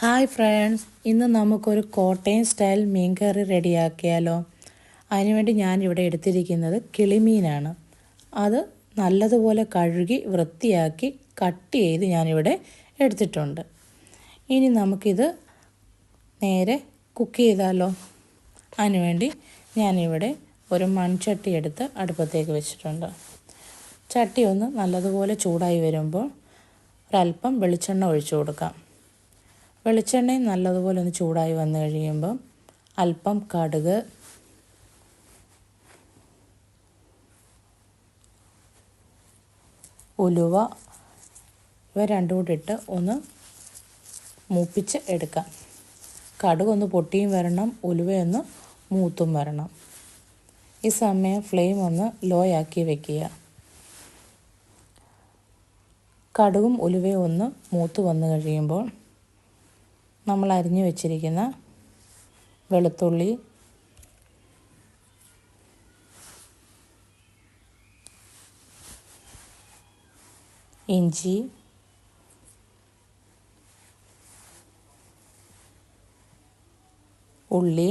Hi friends, ഇന്ന് നമുക്കൊരു Kottayam style മീൻ കറി റെഡിയാക്കിയാലോ. അതിനുവേണ്ടി ഞാനിവിടെ എടുത്തിരിക്കുന്നത് കിളിമീനാണ്. അത് നല്ലതുപോലെ കഴുകി വൃത്തിയാക്കി കട്ട് ചെയ്ത് ഞാനിവിടെ എടുത്തിട്ടുണ്ട്. ഇനി നമുക്കിത് നേരെ കുക്ക് ചെയ്താലോ. അതിനുവേണ്ടി ഞാനിവിടെ ഒരു മൺചട്ടി എടുത്ത് അടുപ്പത്തേക്ക് വെച്ചിട്ടുണ്ട്. ചട്ടി ഒന്ന് നല്ലതുപോലെ ചൂടായി വരുമ്പോൾ ഒരല്പം വെളിച്ചെണ്ണ ഒഴിച്ചു കൊടുക്കാം. വെളിച്ചെണ്ണയും നല്ലതുപോലെ ഒന്ന് ചൂടായി വന്നു കഴിയുമ്പം അല്പം കടുക്, ഉലുവ ഇവ രണ്ടും കൂടി ഇട്ട് ഒന്ന് മൂപ്പിച്ച് എടുക്കാം. കടുകൊന്ന് പൊട്ടിയും വരണം, ഉലുവയൊന്ന് മൂത്തും വരണം. ഈ സമയം ഫ്ലെയിം ഒന്ന് ലോ ആക്കി വെക്കുക. കടുകും ഉലുവയും ഒന്ന് മൂത്ത് വന്നു കഴിയുമ്പോൾ നമ്മൾ അരിഞ്ഞു വെച്ചിരിക്കുന്ന വെളുത്തുള്ളി, ഇഞ്ചി, ഉള്ളി,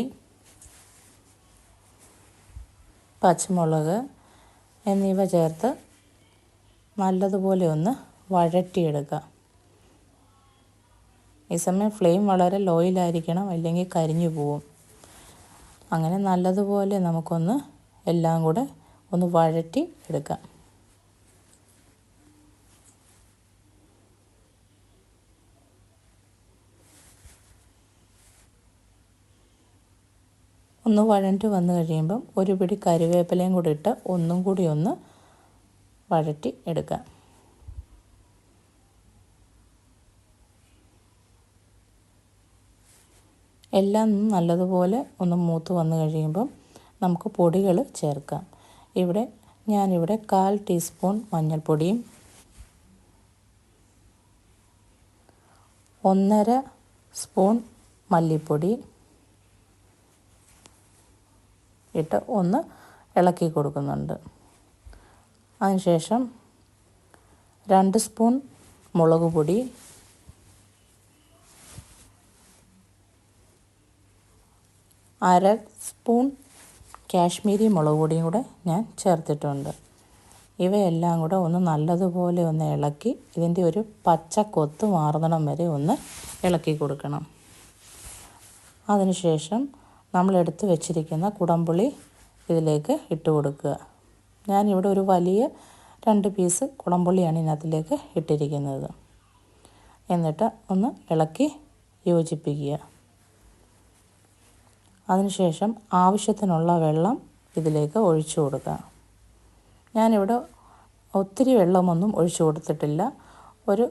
പച്ചമുളക് എന്നിവ ചേർത്ത് നല്ലതുപോലെ ഒന്ന് വഴറ്റിയെടുക്കുക. ഈ സമയം ഫ്ലെയിം വളരെ ലോയിലായിരിക്കണം, അല്ലെങ്കിൽ കരിഞ്ഞു പോവും. അങ്ങനെ നല്ലതുപോലെ നമുക്കൊന്ന് എല്ലാം കൂടെ ഒന്ന് വഴറ്റി എടുക്കാം. ഒന്ന് വഴറ്റി വന്നു കഴിയുമ്പം ഒരു പിടി കറിവേപ്പിലയും കൂടി ഇട്ട് ഒന്നും കൂടി ഒന്ന് വഴറ്റി എടുക്കാം. എല്ലാം നല്ലതുപോലെ ഒന്ന് മൂത്ത് വന്നു കഴിയുമ്പം നമുക്ക് പൊടികൾ ചേർക്കാം. ഞാനിവിടെ 1/4 ടീസ്പൂൺ മഞ്ഞൾപ്പൊടിയും 1.5 സ്പൂൺ മല്ലിപ്പൊടി ഇട്ട് ഒന്ന് ഇളക്കി കൊടുക്കുന്നുണ്ട്. അതിനുശേഷം 2 സ്പൂൺ മുളക് പൊടി, 1/2 സ്പൂൺ കാശ്മീരി മുളക് പൊടിയും കൂടെ ഞാൻ ചേർത്തിട്ടുണ്ട്. ഇവയെല്ലാം കൂടെ ഒന്ന് നല്ലതുപോലെ ഒന്ന് ഇളക്കി ഇതിൻ്റെ ഒരു പച്ച കൊത്ത് മാറുന്നിടം വരെ ഒന്ന് ഇളക്കി കൊടുക്കണം. അതിനുശേഷം നമ്മൾ എടുത്ത് വെച്ചിരിക്കുന്ന കുടംപുളി ഇതിലേക്ക് ഇട്ട് കൊടുക്കുക. ഞാനിവിടെ ഒരു വലിയ 2 പീസ് കുടംപുളിയാണ് ഇതിനകത്തിലേക്ക് ഇട്ടിരിക്കുന്നത്. എന്നിട്ട് ഒന്ന് ഇളക്കി യോജിപ്പിക്കുക. അതിനുശേഷം ആവശ്യത്തിനുള്ള വെള്ളം ഇതിലേക്ക് ഒഴിച്ചു കൊടുക്കുക. ഞാനിവിടെ ഒത്തിരി വെള്ളമൊന്നും ഒഴിച്ചു കൊടുത്തിട്ടില്ല. ഒരു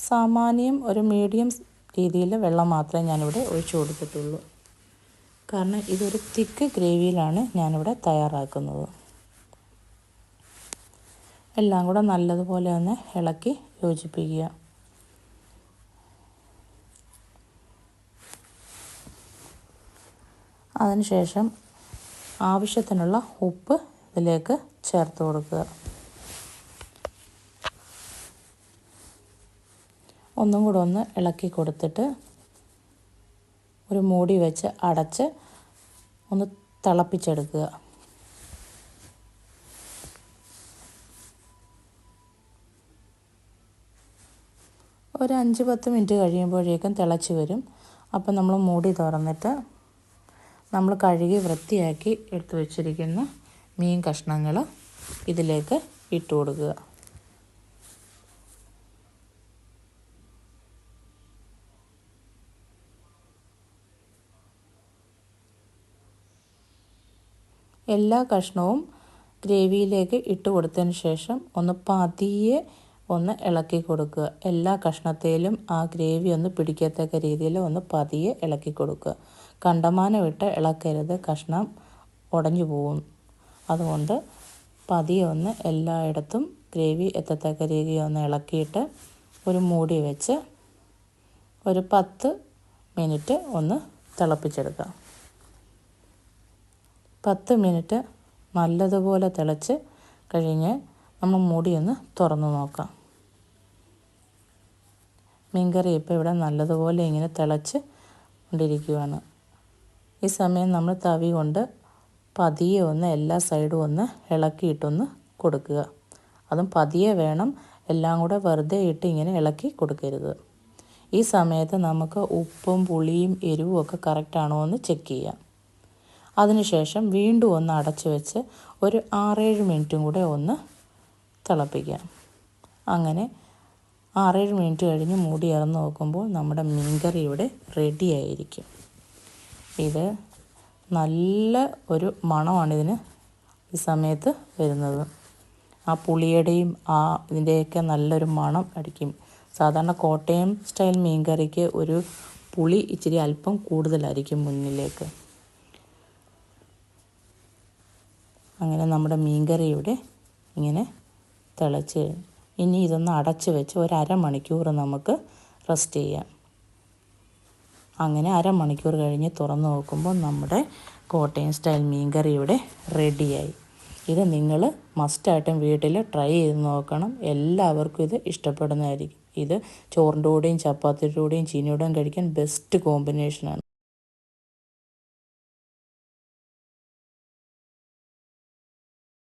സാമാന്യം ഒരു മീഡിയം രീതിയിൽ വെള്ളം മാത്രമേ ഞാനിവിടെ ഒഴിച്ചു കൊടുത്തിട്ടുള്ളൂ. കാരണം ഇതൊരു തിക്ക് ഗ്രേവിയിലാണ് ഞാനിവിടെ തയ്യാറാക്കുന്നത്. എല്ലാം കൂടെ നല്ലതുപോലെ ഒന്ന് ഇളക്കി യോജിപ്പിക്കുക. അതിനുശേഷം ആവശ്യത്തിനുള്ള ഉപ്പ് ഇതിലേക്ക് ചേർത്ത് കൊടുക്കുക. ഒന്നും കൂടെ ഒന്ന് ഇളക്കി കൊടുത്തിട്ട് ഒരു മൂടി വെച്ച് അടച്ച് ഒന്ന് തിളപ്പിച്ചെടുക്കുക. ഒരു 5-10 മിനിറ്റ് കഴിയുമ്പോഴേക്കും തിളച്ച് വരും. അപ്പം നമ്മൾ മൂടി തുറന്നിട്ട് നമ്മൾ കഴുകി വൃത്തിയാക്കി എടുത്തു വച്ചിരിക്കുന്ന മീൻ കഷ്ണങ്ങൾ ഇതിലേക്ക് ഇട്ട് കൊടുക്കുക. എല്ലാ കഷ്ണവും ഗ്രേവിയിലേക്ക് ഇട്ട് കൊടുത്തതിന് ശേഷം ഒന്ന് പതിയെ ഒന്ന് ഇളക്കി കൊടുക്കുക. എല്ലാ കഷ്ണത്തിലും ആ ഗ്രേവി ഒന്ന് പിടിക്കത്തക്ക രീതിയിൽ ഒന്ന് പതിയെ ഇളക്കി കൊടുക്കുക. കണ്ടമാനം ഇട്ട് ഇളക്കരുത്, കഷ്ണം ഉടഞ്ഞു പോകും. അതുകൊണ്ട് പതിയെ ഒന്ന് എല്ലായിടത്തും ഗ്രേവി എത്തത്തക്ക രീതിയിൽ ഒന്ന് ഇളക്കിയിട്ട് ഒരു മൂടി വെച്ച് ഒരു 10 മിനിറ്റ് ഒന്ന് തിളപ്പിച്ചെടുക്കാം. 10 മിനിറ്റ് നല്ലതുപോലെ തിളച്ച് കഴിഞ്ഞ് നമ്മൾ മൂടി ഒന്ന് തുറന്ന് നോക്കാം. മീൻകറി ഇപ്പോൾ ഇവിടെ നല്ലതുപോലെ ഇങ്ങനെ തിളച്ച് കൊണ്ടിരിക്കുകയാണ്. ഈ സമയം നമ്മൾ തവി കൊണ്ട് പതിയെ ഒന്ന് എല്ലാ സൈഡും ഒന്ന് ഇളക്കിയിട്ടൊന്ന് കൊടുക്കുക. അതും പതിയെ വേണം, എല്ലാം കൂടെ വെറുതെ ഇട്ട് ഇങ്ങനെ ഇളക്കി കൊടുക്കരുത്. ഈ സമയത്ത് നമുക്ക് ഉപ്പും പുളിയും എരിവും ഒക്കെ കറക്റ്റാണോ എന്ന് ചെക്ക് ചെയ്യാം. അതിനുശേഷം വീണ്ടും ഒന്ന് അടച്ചു വെച്ച് ഒരു 6-7 മിനിറ്റും കൂടെ ഒന്ന് തിളപ്പിക്കാം. അങ്ങനെ 6-7 മിനിറ്റ് കഴിഞ്ഞ് മൂടി തുറന്ന് നോക്കുമ്പോൾ നമ്മുടെ മീൻകറി ഇവിടെ റെഡി ആയിരിക്കും. ഇത് നല്ല ഒരു മണമാണിതിന് ഈ സമയത്ത് വരുന്നത്. ആ പുളിയുടെയും ഇതിൻ്റെയൊക്കെ നല്ലൊരു മണം അടിക്കും. സാധാരണ കോട്ടയം സ്റ്റൈൽ മീൻകറിക്ക് ഒരു പുളി ഇച്ചിരി അല്പം കൂടുതലായിരിക്കും മുന്നിലേക്ക്. അങ്ങനെ നമ്മുടെ മീൻകറി ഇവിടെ ഇങ്ങനെ തിളച്ച് ഇനി ഇതൊന്ന് അടച്ച് വെച്ച് ഒരു അരമണിക്കൂർ നമുക്ക് റെസ്റ്റ് ചെയ്യാം. അങ്ങനെ അരമണിക്കൂർ കഴിഞ്ഞ് തുറന്ന് നോക്കുമ്പോൾ നമ്മുടെ കോട്ടയം സ്റ്റൈൽ മീൻകറി ഇവിടെ റെഡിയായി. ഇത് നിങ്ങൾ മസ്റ്റായിട്ടും വീട്ടിൽ ട്രൈ ചെയ്ത് നോക്കണം. എല്ലാവർക്കും ഇത് ഇഷ്ടപ്പെടുന്നതായിരിക്കും. ഇത് ചോറിൻ്റെ കൂടെയും ചപ്പാത്തിയുടെ കൂടെയും ചീനിയുടെയും കഴിക്കാൻ ബെസ്റ്റ് കോമ്പിനേഷനാണ്.